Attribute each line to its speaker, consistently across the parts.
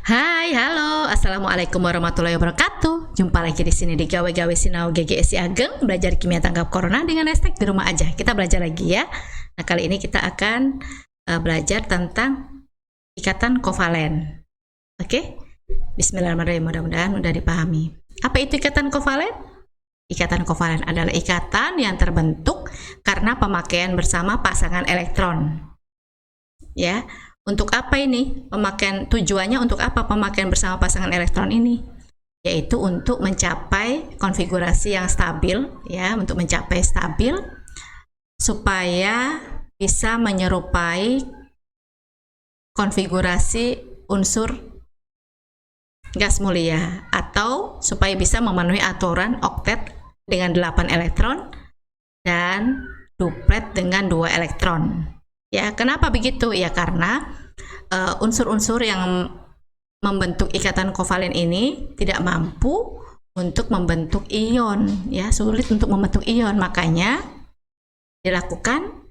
Speaker 1: Hai, halo, assalamualaikum warahmatullahi wabarakatuh. Jumpa lagi di sini di Gawe-Gawe Sinau GGSI Ageng, belajar kimia tanggap corona dengan hashtag di rumah aja. Kita belajar lagi ya. Nah, kali ini kita akan belajar tentang ikatan kovalen. Oke? Bismillahirrahmanirrahim, mudah-mudahan sudah dipahami. Apa itu ikatan kovalen? Ikatan kovalen adalah ikatan yang terbentuk karena pemakaian bersama pasangan elektron. Ya. Untuk apa ini pemakaian, tujuannya untuk apa pemakaian bersama pasangan elektron ini? Yaitu untuk mencapai konfigurasi yang stabil, ya, untuk mencapai stabil supaya bisa menyerupai konfigurasi unsur gas mulia, atau supaya bisa memenuhi aturan oktet dengan 8 elektron dan duplet dengan 2 elektron. Ya, kenapa begitu? Ya karena unsur-unsur yang membentuk ikatan kovalen ini tidak mampu untuk membentuk ion, ya, sulit untuk membentuk ion, makanya dilakukan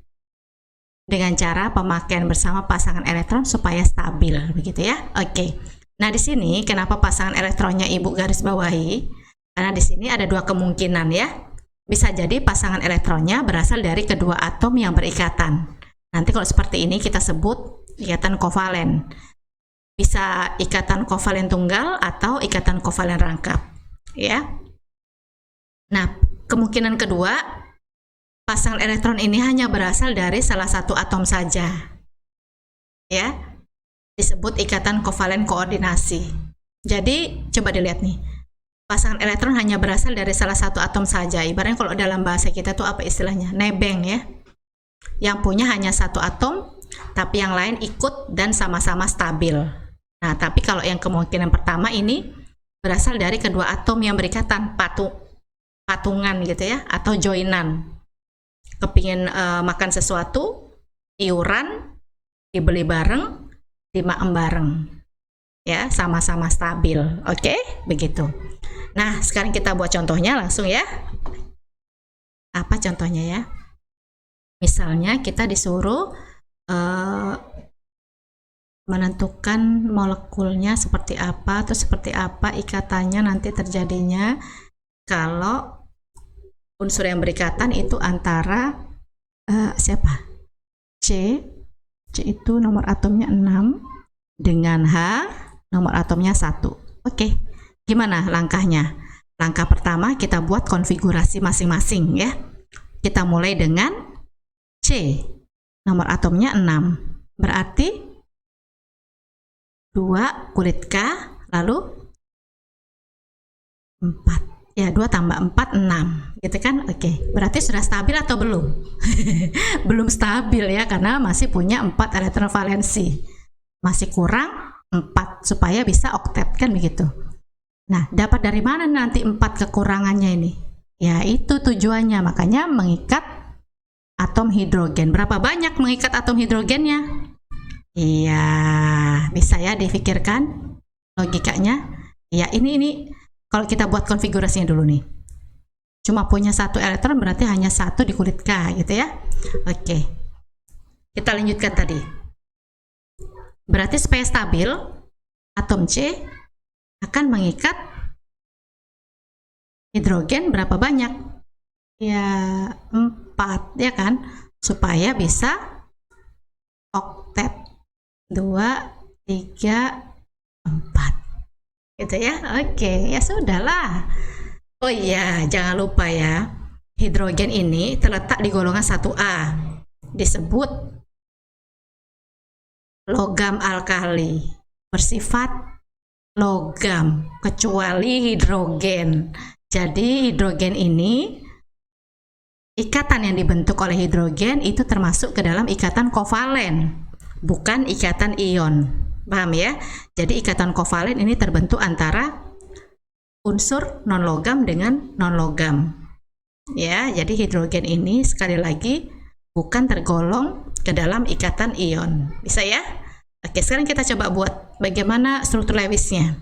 Speaker 1: dengan cara pemakaian bersama pasangan elektron supaya stabil, begitu ya. Oke. Nah, di sini kenapa pasangan elektronnya Ibu garis bawahi? Karena di sini ada dua kemungkinan ya. Bisa jadi pasangan elektronnya berasal dari kedua atom yang berikatan. Nanti kalau seperti ini kita sebut ikatan kovalen. Bisa ikatan kovalen tunggal atau ikatan kovalen rangkap, ya. Nah, kemungkinan kedua, pasangan elektron ini hanya berasal dari salah satu atom saja. Ya. Disebut ikatan kovalen koordinasi. Jadi, coba dilihat nih. Pasangan elektron hanya berasal dari salah satu atom saja. Ibaratnya kalau dalam bahasa kita tuh apa istilahnya? Nebeng ya. Yang punya hanya satu atom, tapi yang lain ikut dan sama-sama stabil. Nah, tapi kalau yang kemungkinan pertama ini berasal dari kedua atom yang berikatan, patungan gitu ya, atau joinan. Kepingin makan sesuatu, iuran, dibeli bareng, dimakan bareng. Ya, sama-sama stabil. Oke, begitu. Nah, sekarang kita buat contohnya langsung ya. Apa contohnya ya? Misalnya kita disuruh menentukan molekulnya seperti apa, atau seperti apa ikatannya nanti terjadinya kalau unsur yang berikatan itu antara siapa? C itu nomor atomnya 6 dengan H nomor atomnya 1. Oke, gimana langkahnya? Langkah pertama kita buat konfigurasi masing-masing ya. Kita mulai dengan C, nomor atomnya 6, berarti 2 kulit K, lalu 4, ya 2 tambah 4, 6, gitu kan? Oke, berarti sudah stabil atau belum? Belum stabil ya, karena masih punya 4 elektron valensi, masih kurang 4 supaya bisa oktet, kan begitu. Nah, dapat dari mana nanti 4 kekurangannya ini? Ya itu tujuannya, makanya mengikat atom hidrogen. Berapa banyak mengikat atom hidrogennya? Iya, bisa ya dipikirkan logikanya. Ya, ini kalau kita buat konfigurasinya dulu nih. Cuma punya satu elektron berarti hanya satu di kulit K gitu ya. Oke. Kita lanjutkan tadi. Berarti supaya stabil, atom C akan mengikat hidrogen berapa banyak? Ya 4 ya kan, supaya bisa oktet 2, 3, 4 gitu ya. Oke, ya sudahlah. Oh iya, jangan lupa ya, hidrogen ini terletak di golongan 1A, disebut logam alkali, bersifat logam kecuali hidrogen. Jadi hidrogen ini, ikatan yang dibentuk oleh hidrogen itu termasuk ke dalam ikatan kovalen, bukan ikatan ion. Paham ya? Jadi ikatan kovalen ini terbentuk antara unsur non-logam dengan non-logam. Ya, jadi hidrogen ini sekali lagi bukan tergolong ke dalam ikatan ion. Bisa ya? Oke, sekarang kita coba buat bagaimana struktur Lewisnya.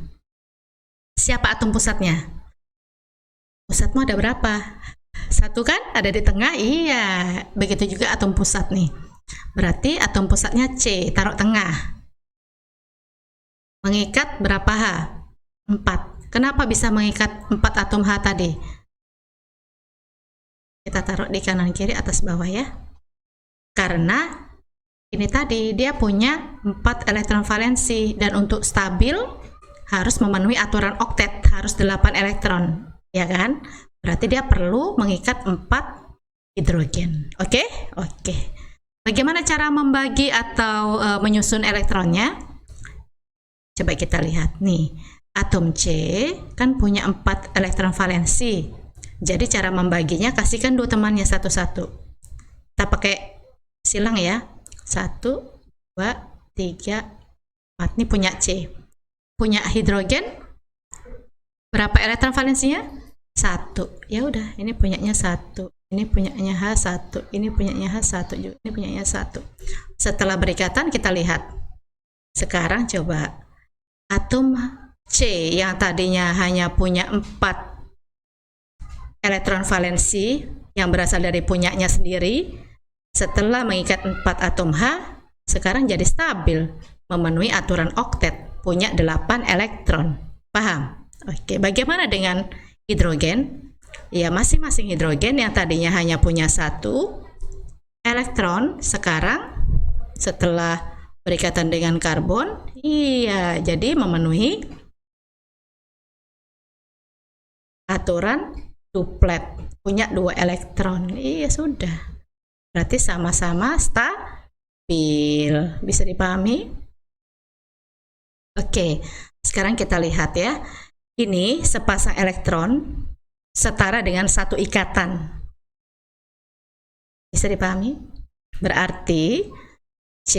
Speaker 1: Siapa atom pusatnya? Pusatmu ada berapa? 1 kan? Ada di tengah? Iya. Begitu juga atom pusat nih. Berarti atom pusatnya C, taruh tengah. mengikat berapa H? 4. Kenapa bisa mengikat 4 atom H tadi? Kita taruh di kanan kiri atas bawah ya. Karena ini tadi dia punya 4 elektron valensi, dan untuk stabil harus memenuhi aturan oktet, harus 8 elektron, ya kan? Berarti dia perlu mengikat 4 hidrogen. Oke? Oke. Bagaimana cara membagi atau menyusun elektronnya? Coba kita lihat nih. Atom C kan punya 4 elektron valensi. Jadi cara membaginya, kasihkan dua temannya satu-satu. Kita pakai silang ya. 1, 2, 3, 4. Ini punya C. Punya hidrogen berapa elektron valensinya? 1. Ya udah, ini punyanya 1. Ini punyanya H1. Ini punyanya H1 juga. Ini punyanya 1. Setelah berikatan kita lihat. Sekarang coba atom C yang tadinya hanya punya 4 elektron valensi yang berasal dari punyanya sendiri, setelah mengikat 4 atom H, sekarang jadi stabil, memenuhi aturan oktet, punya 8 elektron. Paham? Oke, bagaimana dengan hidrogen? Ya, masing-masing hidrogen yang tadinya hanya punya 1 elektron, sekarang setelah berikatan dengan karbon, iya, jadi memenuhi aturan duplet, punya 2 elektron. Iya, sudah. Berarti sama-sama stabil. Bisa dipahami? Oke, sekarang kita lihat ya. Ini sepasang elektron setara dengan 1 ikatan. Bisa dipahami? Berarti C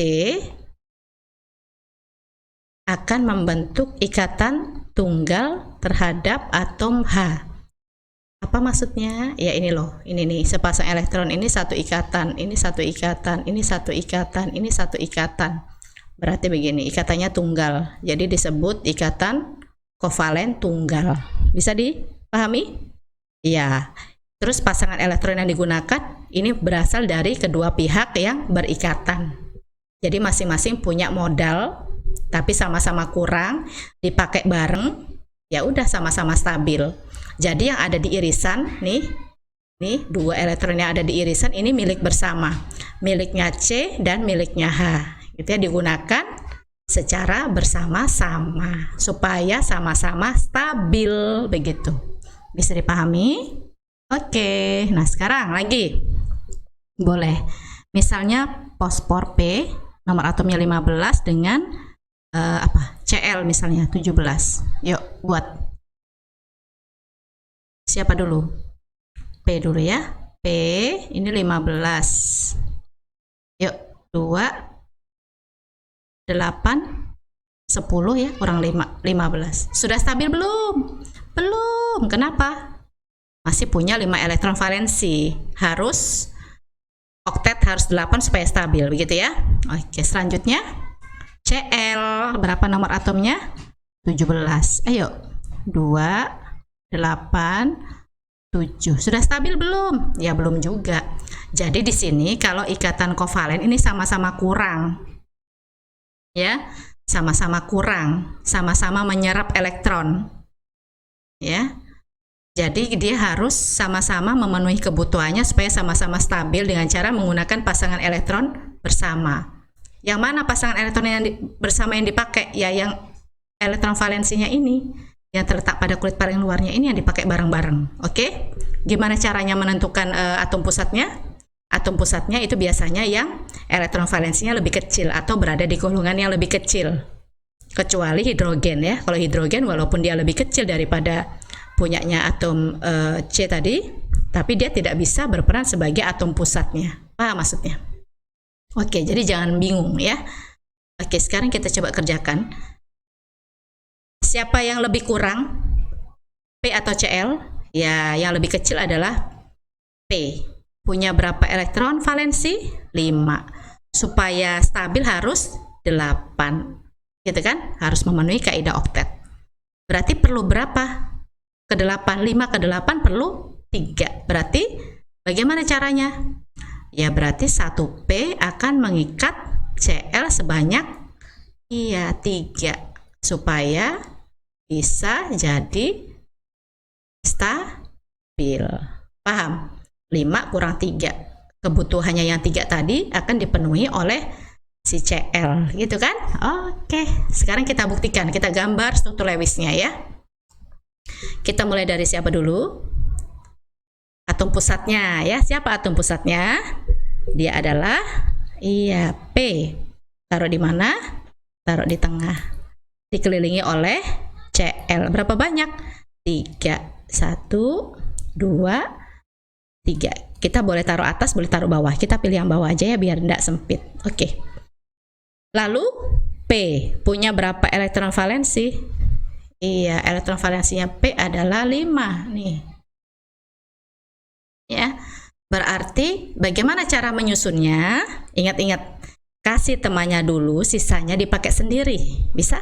Speaker 1: akan membentuk ikatan tunggal terhadap atom H. Apa maksudnya? Ya ini loh, ini nih sepasang elektron, ini 1 ikatan, ini 1 ikatan, ini 1 ikatan, ini 1 ikatan. Berarti begini, ikatannya tunggal. Jadi disebut ikatan kovalen tunggal. Bisa dipahami? Ya. Terus pasangan elektron yang digunakan ini berasal dari kedua pihak yang berikatan. Jadi masing-masing punya modal, tapi sama-sama kurang, dipakai bareng, ya udah sama-sama stabil. Jadi yang ada di irisan nih 2 elektron yang ada di irisan ini milik bersama, miliknya C dan miliknya H. Itu ya, digunakan secara bersama-sama supaya sama-sama stabil begitu. Bisa dipahami? Oke. Nah, sekarang lagi. Boleh. Misalnya fosfor P nomor atomnya 15 dengan Cl misalnya 17. Yuk buat. Siapa dulu? P dulu ya. P ini 15. Yuk, 2 8 10 ya, kurang 5 15. Sudah stabil belum? Belum. Kenapa? Masih punya 5 elektron valensi. Harus oktet harus 8 supaya stabil, begitu ya. Oke, selanjutnya Cl berapa nomor atomnya? 17. Ayo. 2 8 7. Sudah stabil belum? Ya belum juga. Jadi di sini kalau ikatan kovalen ini sama-sama kurang. Ya, sama-sama kurang, sama-sama menyerap elektron. Ya. Jadi dia harus sama-sama memenuhi kebutuhannya supaya sama-sama stabil dengan cara menggunakan pasangan elektron bersama. Yang mana pasangan elektron yang bersama yang dipakai? Ya yang elektron valensinya ini, yang terletak pada kulit paling luarnya ini yang dipakai bareng-bareng. Oke? Gimana caranya menentukan atom pusatnya? Atom pusatnya itu biasanya yang elektron valensinya lebih kecil atau berada di golongan yang lebih kecil. Kecuali hidrogen ya. Kalau hidrogen walaupun dia lebih kecil daripada punyanya atom C tadi, tapi dia tidak bisa berperan sebagai atom pusatnya. Paham maksudnya? Oke, jadi jangan bingung ya. Oke, sekarang kita coba kerjakan. Siapa yang lebih kurang? P atau Cl? Ya, yang lebih kecil adalah P. Punya berapa elektron valensi? 5. Supaya stabil harus 8. Gitu kan? Harus memenuhi kaidah oktet. Berarti perlu berapa? Ke 8, 5 ke 8 perlu 3. Berarti bagaimana caranya? Ya berarti 1P akan mengikat Cl sebanyak 3. supaya bisa jadi stabil. Paham? 5 kurang 3. Kebutuhannya yang 3 tadi akan dipenuhi oleh si Cl, gitu kan? Oke, sekarang kita buktikan, kita gambar struktur Lewisnya ya. Kita mulai dari siapa dulu? Atom pusatnya ya. Siapa atom pusatnya? Dia adalah P. Taruh di mana? Taruh di tengah. Dikelilingi oleh Cl. Berapa banyak? 3. 1, 2, 3. Kita boleh taruh atas, boleh taruh bawah. Kita pilih yang bawah aja ya biar tidak sempit. Oke. Lalu P punya berapa elektron valensi? Iya, elektron valensinya P adalah 5 nih. Ya. Berarti bagaimana cara menyusunnya? Ingat-ingat, kasih temannya dulu, sisanya dipakai sendiri. Bisa?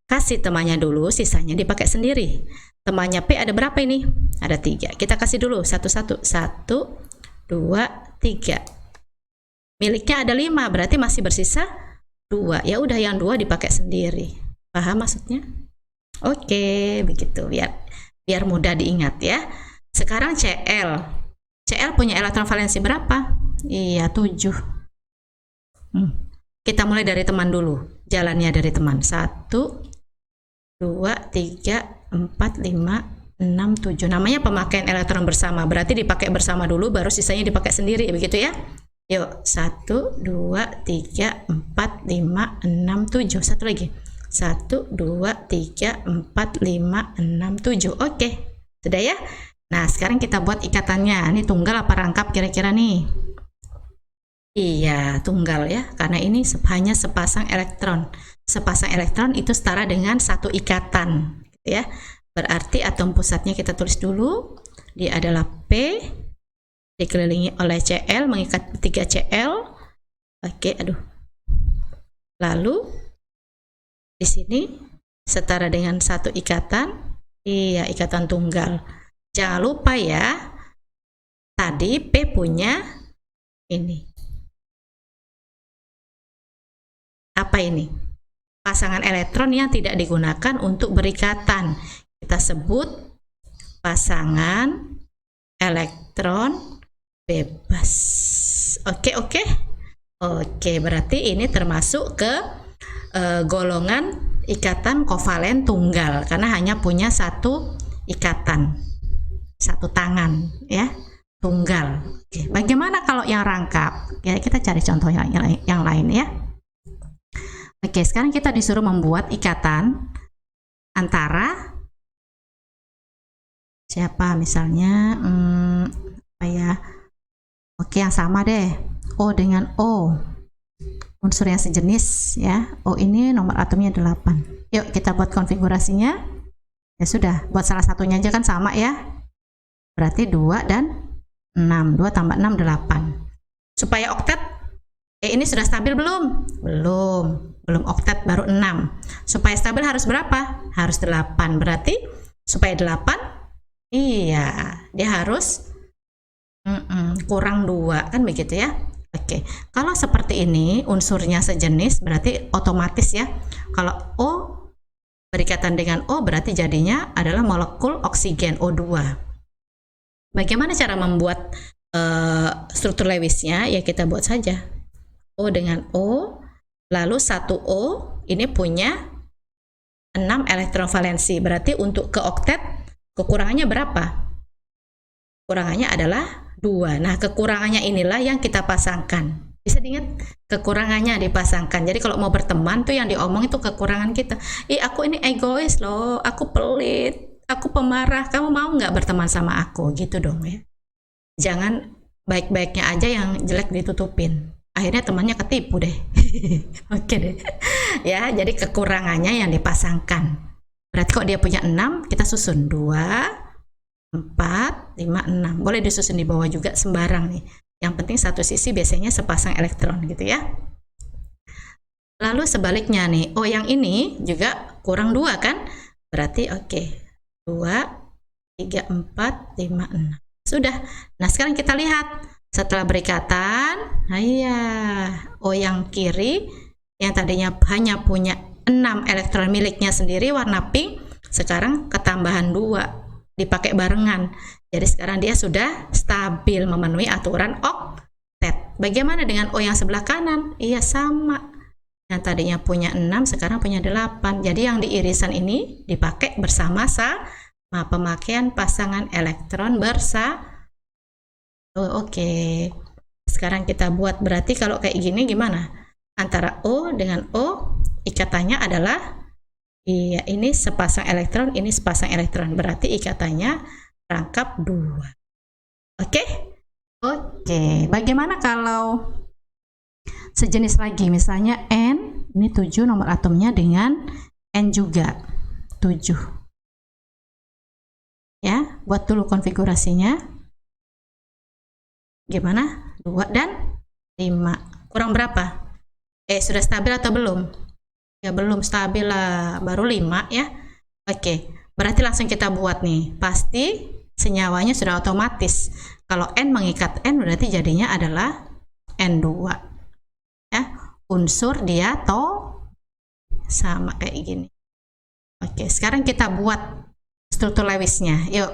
Speaker 1: Kasih temannya dulu, sisanya dipakai sendiri. Temannya P ada berapa ini? Ada 3. Kita kasih dulu satu-satu. 1, 2, 3. Miliknya ada 5, berarti masih bersisa 2. Ya udah, yang 2 dipakai sendiri. Paham maksudnya? Oke, begitu. Biar mudah diingat ya. Sekarang Cl. Cl punya elektron valensi berapa? Iya, 7. Kita mulai dari teman dulu. Jalannya dari teman. 1, 2, 3, 4, 5, 6, 7. Namanya pemakaian elektron bersama. Berarti dipakai bersama dulu, baru sisanya dipakai sendiri. Begitu ya? Yuk, 1, 2, 3, 4, 5, 6, 7. Satu lagi. 1, 2, 3, 4, 5, 6, 7. Oke, sudah ya? Nah, sekarang kita buat ikatannya. Ini tunggal apa rangkap kira-kira nih? Iya, tunggal ya. Karena ini hanya sepasang elektron. Sepasang elektron itu setara dengan satu ikatan. Gitu ya. Berarti atom pusatnya kita tulis dulu. Dia adalah P. Dikelilingi oleh Cl, mengikat 3 Cl. Oke, aduh. Lalu di sini setara dengan satu ikatan. Iya, ikatan tunggal. Jangan lupa ya, tadi P punya ini. Apa ini? Pasangan elektron yang tidak digunakan untuk berikatan. Kita sebut pasangan elektron bebas. Oke, berarti ini termasuk ke golongan ikatan kovalen tunggal karena hanya punya satu ikatan, satu tangan ya, tunggal. Oke, bagaimana kalau yang rangkap? Ya, kita cari contoh yang lain ya. Oke, sekarang kita disuruh membuat ikatan antara siapa misalnya apa ya? Oke, yang sama deh, O dengan O, unsur yang sejenis ya. O ini nomor atomnya 8. Yuk kita buat konfigurasinya. Ya sudah, buat salah satunya aja kan sama ya, berarti 2 dan 6. 2 tambah 6, 8. Supaya oktet, ini sudah stabil belum? Belum oktet, baru 6. Supaya stabil harus berapa? Harus 8. Berarti supaya 8, iya, dia harus kurang 2, kan begitu ya. Oke, kalau seperti ini unsurnya sejenis berarti otomatis ya, kalau O berikatan dengan O berarti jadinya adalah molekul oksigen O2. Bagaimana cara membuat struktur Lewisnya? Ya kita buat saja O dengan O, lalu 1 O ini punya 6 elektron valensi, berarti untuk ke oktet kekurangannya berapa? Kekurangannya adalah 2. Nah, kekurangannya inilah yang kita pasangkan. Bisa diingat, kekurangannya dipasangkan. Jadi kalau mau berteman tuh yang diomong itu kekurangan kita. Aku ini egois loh, aku pelit, aku pemarah, kamu mau nggak berteman sama aku? Gitu dong ya. Jangan baik-baiknya aja yang jelek ditutupin. Akhirnya temannya ketipu deh. Oke deh. Ya, jadi kekurangannya yang dipasangkan. Berarti kok dia punya 6, kita susun 2, 4, 5, 6. Boleh disusun di bawah juga sembarang nih. Yang penting satu sisi biasanya sepasang elektron gitu ya. Lalu sebaliknya nih, O yang ini juga kurang 2 kan? Berarti oke. 2, 3, 4, 5, 6. Sudah. Nah, sekarang kita lihat setelah berikatan, O yang kiri yang tadinya hanya punya 6 elektron miliknya sendiri warna pink, sekarang ketambahan 2 dipakai barengan. Jadi sekarang dia sudah stabil memenuhi aturan oktet. Bagaimana dengan O yang sebelah kanan? Iya sama. Yang tadinya punya 6 sekarang punya 8. Jadi yang di irisan ini dipakai bersama-sama pemakaian pasangan elektron bersama. Oke. Sekarang kita buat, berarti kalau kayak gini gimana? Antara O dengan O ikatannya adalah, iya, ini sepasang elektron, ini sepasang elektron. Berarti ikatannya rangkap 2. Oke? Oke. Bagaimana kalau sejenis lagi, misalnya N, ini 7 nomor atomnya dengan N juga 7. Ya, buat dulu konfigurasinya. Gimana? 2 dan 5. Kurang berapa? Sudah stabil atau belum? Ya belum stabil lah, baru 5 ya. Oke, berarti langsung kita buat nih. Pasti senyawanya sudah otomatis. Kalau N mengikat N berarti jadinya adalah N2. Ya, unsur dia sama kayak gini. Oke, sekarang kita buat struktur Lewisnya. Yuk,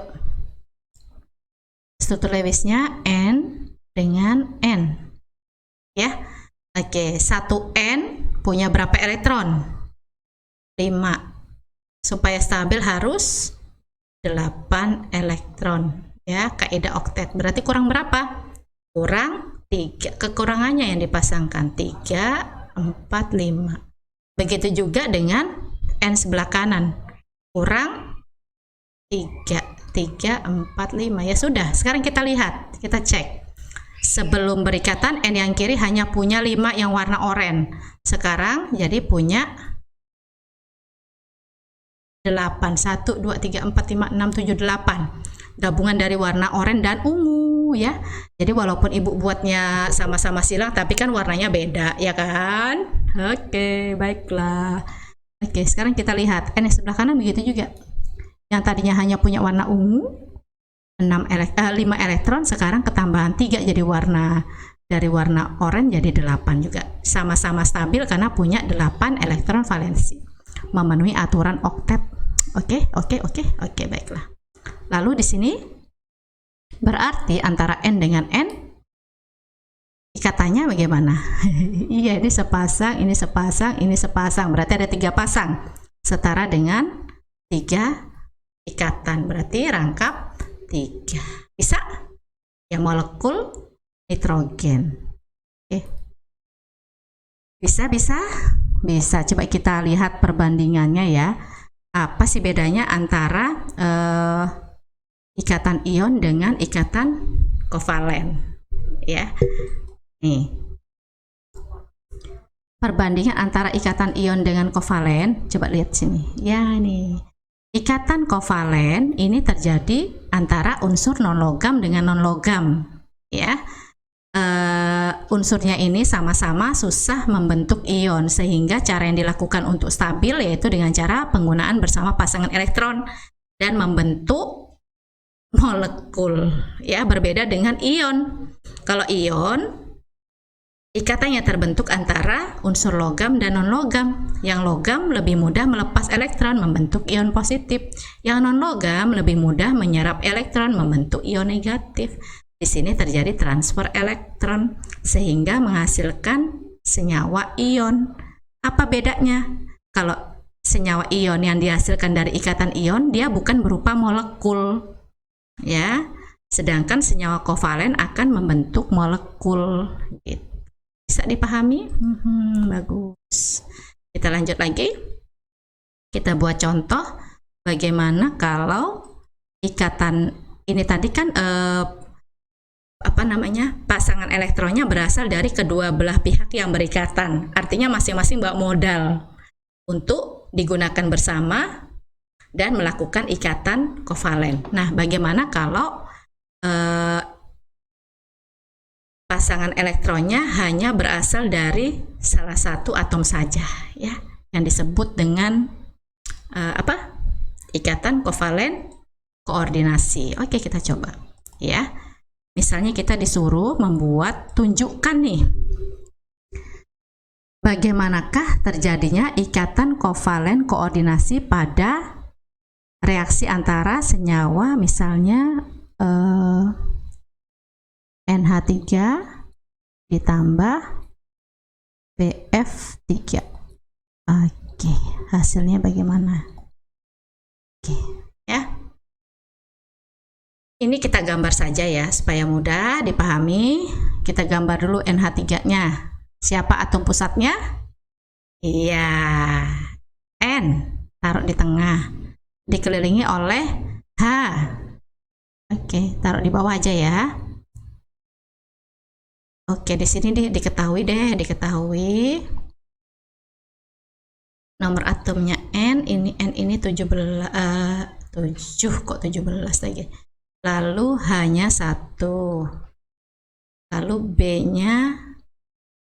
Speaker 1: struktur Lewisnya N dengan N, ya. Oke, 1 N punya berapa elektron? 5. Supaya stabil harus 8 elektron, ya, kaidah oktet. Berarti kurang berapa? Kurang 3. Kekurangannya yang dipasangkan 3, 4, 5. Begitu juga dengan N sebelah kanan. Kurang 3, 4, 5. Ya sudah, sekarang kita lihat, kita cek. Sebelum berikatan N yang kiri hanya punya 5 yang warna oranye. Sekarang jadi punya 8. 1, 2, 3, 4, 5, 6, 7, 8. Gabungan dari warna oranye dan ungu, ya. Jadi walaupun ibu buatnya sama-sama silang, tapi kan warnanya beda, ya kan? Oke, baiklah. Oke, sekarang kita lihat N yang sebelah kanan begitu juga. Yang tadinya hanya punya warna ungu 5 elektron, sekarang ketambahan 3 jadi dari warna oranye jadi 8 juga. Sama-sama stabil karena punya 8 elektron valensi. Memenuhi aturan oktet. Oke, baiklah. Lalu di sini berarti antara N dengan N ikatannya bagaimana? Iya, ini sepasang, ini sepasang, ini sepasang. Berarti ada 3 pasang. Setara dengan 3 ikatan. Berarti rangkap 3. Bisa? Ya, molekul nitrogen. Oke. Bisa. Coba kita lihat perbandingannya ya. Apa sih bedanya antara ikatan ion dengan ikatan kovalen? Ya. Nih. Perbandingan antara ikatan ion dengan kovalen, coba lihat sini. Ya, nih. Ikatan kovalen ini terjadi antara unsur non-logam dengan non-logam, ya. Unsurnya ini sama-sama susah membentuk ion, sehingga cara yang dilakukan untuk stabil yaitu dengan cara penggunaan bersama pasangan elektron dan membentuk molekul, ya. Berbeda dengan ion. Kalau ion ikatannya terbentuk antara unsur logam dan non-logam. Yang logam lebih mudah melepas elektron membentuk ion positif. Yang non-logam lebih mudah menyerap elektron membentuk ion negatif. Di sini terjadi transfer elektron sehingga menghasilkan senyawa ion. Apa bedanya? Kalau senyawa ion yang dihasilkan dari ikatan ion, dia bukan berupa molekul, ya. Sedangkan senyawa kovalen akan membentuk molekul, gitu. Bisa dipahami? Bagus. Kita lanjut lagi. Kita buat contoh bagaimana kalau ikatan ini tadi kan pasangan elektronnya berasal dari kedua belah pihak yang berikatan. Artinya masing-masing bawa modal untuk digunakan bersama dan melakukan ikatan kovalen. Nah, bagaimana kalau pasangan elektronnya hanya berasal dari salah satu atom saja, ya, yang disebut dengan ikatan kovalen koordinasi. Oke, kita coba, ya. Misalnya kita disuruh tunjukkan nih bagaimanakah terjadinya ikatan kovalen koordinasi pada reaksi antara senyawa misalnya NH3 ditambah BF3. Oke, hasilnya bagaimana? Oke, ya. Ini kita gambar saja ya supaya mudah dipahami. Kita gambar dulu NH3-nya. Siapa atom pusatnya? Iya, N, taruh di tengah, dikelilingi oleh H. Oke, taruh di bawah aja ya. Oke, di sini diketahui nomor atomnya N ini 17 kok 17 lagi. Lalu hanya 1. Lalu B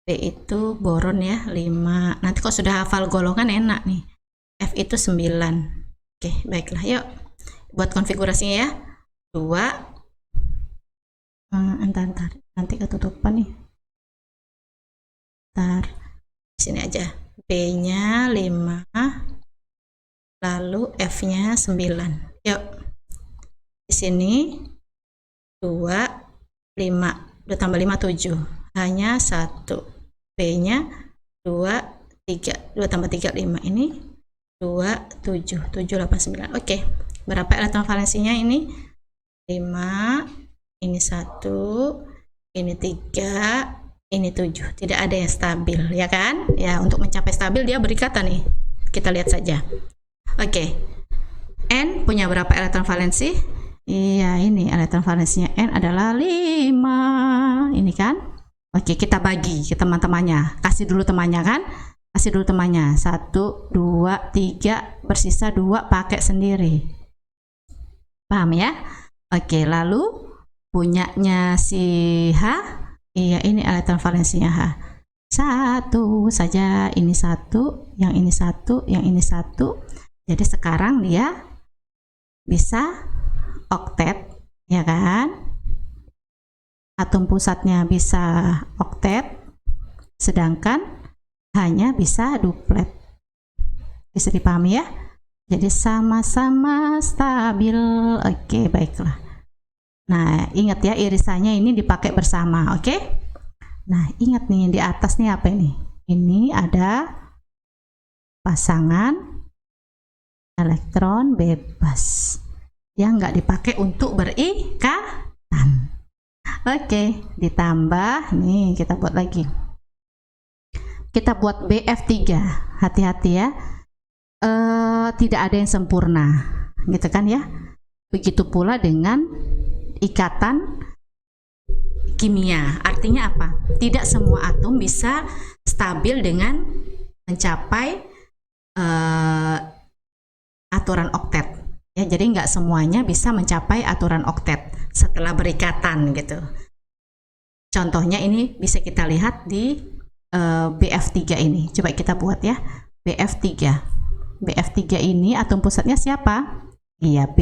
Speaker 1: itu boron ya 5. Nanti kok sudah hafal golongan enak nih. F itu 9. Oke, baiklah yuk. Buat konfigurasinya ya. 2. Entar. Nanti ketutupan nih. Ntar. Sini aja. B-nya 5, lalu F-nya 9. Yuk, di sini 2, 5, 2 tambah 5, 7, hanya 1. B-nya 2, 3, 2 tambah 3, 5, ini 2, 7, 7, 8, 9. Oke, berapa elektron valensinya ini? 5, ini 1, ini 3, ini 7. Tidak ada yang stabil ya kan ya. Untuk mencapai stabil dia berikatan nih, kita lihat saja. Oke, N punya berapa elektron valensi? Iya, ini elektron valensinya N adalah 5 ini kan. Oke, kita bagi ke teman-temannya, kasih dulu temannya kan, 1, 2, 3, bersisa 2 pakai sendiri, paham ya? Oke, lalu punyanya si H. Iya, ini elektron valensinya H. 1 saja, ini 1, yang ini 1, yang ini 1. Jadi sekarang dia bisa oktet, ya kan? Atom pusatnya bisa oktet, sedangkan hanya bisa duplet. Bisa dipahami ya? Jadi sama-sama stabil. Oke, baiklah. Nah, ingat ya, irisannya ini dipakai bersama, oke? Nah, ingat nih, di atas nih apa ini? Ini ada pasangan elektron bebas yang nggak dipakai untuk berikatan. Oke, ditambah, nih kita buat lagi. Kita buat BF3, hati-hati ya. Tidak ada yang sempurna, gitu kan ya? Begitu pula dengan ikatan kimia. Artinya apa? Tidak semua atom bisa stabil dengan mencapai aturan oktet ya. Jadi nggak semuanya bisa mencapai aturan oktet setelah berikatan gitu. Contohnya ini bisa kita lihat di BF3 ini. Coba kita buat ya, BF3. BF3 ini atom pusatnya siapa? Iya, B,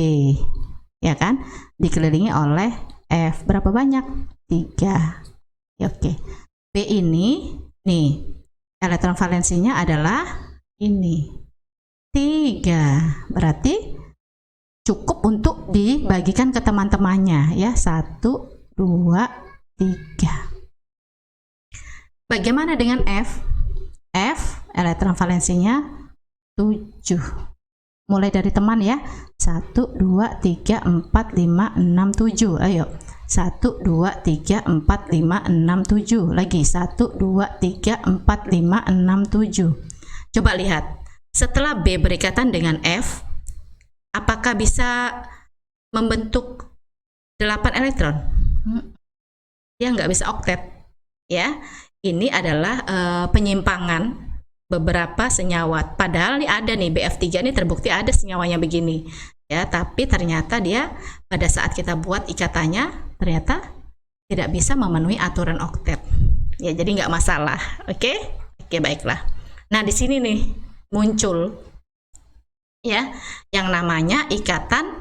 Speaker 1: ya kan, dikelilingi oleh F. Berapa banyak? 3. Ya, oke. B ini nih elektron valensinya adalah ini 3. Berarti cukup untuk dibagikan ke teman-temannya ya. 1, 2, 3. Bagaimana dengan F? F elektron valensinya 7. Mulai dari teman ya. 1, 2, 3, 4, 5, 6, 7. Ayo. 1, 2, 3, 4, 5, 6, 7. Lagi 1, 2, 3, 4, 5, 6, 7. Coba lihat. Setelah B berikatan dengan F, apakah bisa membentuk 8 elektron? Dia nggak bisa oktet ya. Ini adalah penyimpangan beberapa senyawa. Padahal ini ada nih, BF3 ini terbukti ada senyawanya begini ya, tapi ternyata dia pada saat kita buat ikatannya ternyata tidak bisa memenuhi aturan oktet ya. Jadi nggak masalah. Oke, baiklah. Nah, di sini nih muncul ya yang namanya ikatan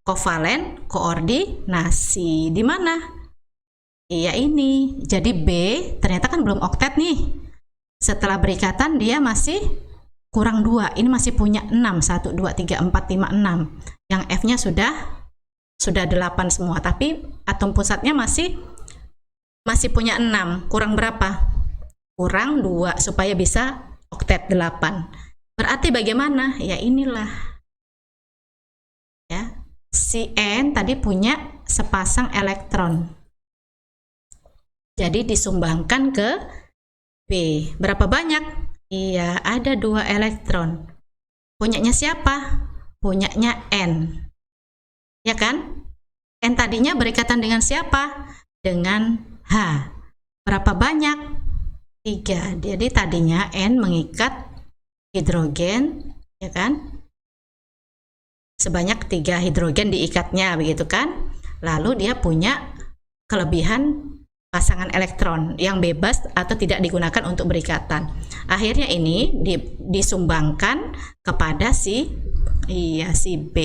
Speaker 1: kovalen koordinasi. Di mana? Iya, ini. Jadi B ternyata kan belum oktet nih. Setelah berikatan dia masih kurang 2. Ini masih punya 6. 1, 2, 3, 4, 5, 6. Yang F-nya sudah 8 semua. Tapi atom pusatnya masih punya 6. Kurang berapa? Kurang 2 supaya bisa oktet 8. Berarti bagaimana? Ya inilah. Ya. Si N tadi punya sepasang elektron. Jadi disumbangkan ke B. Berapa banyak? Iya, ada 2 elektron. Punyanya siapa? Punyanya N. Ya kan? N tadinya berikatan dengan siapa? Dengan H. Berapa banyak? 3. Jadi tadinya N mengikat hidrogen, ya kan? Sebanyak 3 hidrogen diikatnya, begitu kan? Lalu dia punya kelebihan pasangan elektron yang bebas atau tidak digunakan untuk berikatan. Akhirnya ini disumbangkan kepada si B.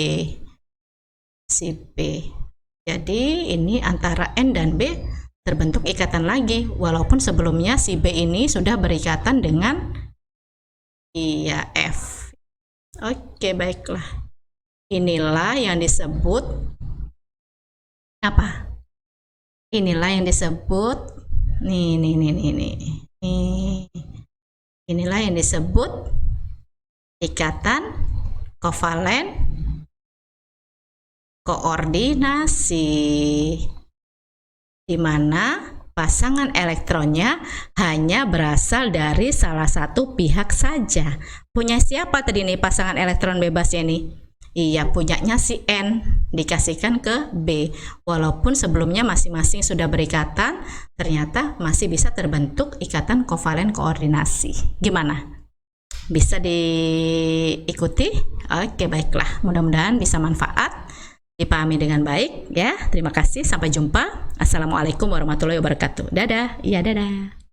Speaker 1: Jadi ini antara N dan B terbentuk ikatan lagi, walaupun sebelumnya si B ini sudah berikatan dengan F. Oke, baiklah. Inilah yang disebut apa? Inilah yang disebut inilah yang disebut ikatan kovalen koordinasi, di mana pasangan elektronnya hanya berasal dari salah satu pihak saja. Punya siapa tadi nih pasangan elektron bebasnya nih? Iya, punyanya si N, dikasihkan ke B. Walaupun sebelumnya masing-masing sudah berikatan, ternyata masih bisa terbentuk ikatan kovalen koordinasi. Gimana? Bisa diikuti? Oke, baiklah. Mudah-mudahan bisa manfaat, dipahami dengan baik ya. Terima kasih, sampai jumpa. Assalamualaikum warahmatullahi wabarakatuh. Dadah. Iya, dadah.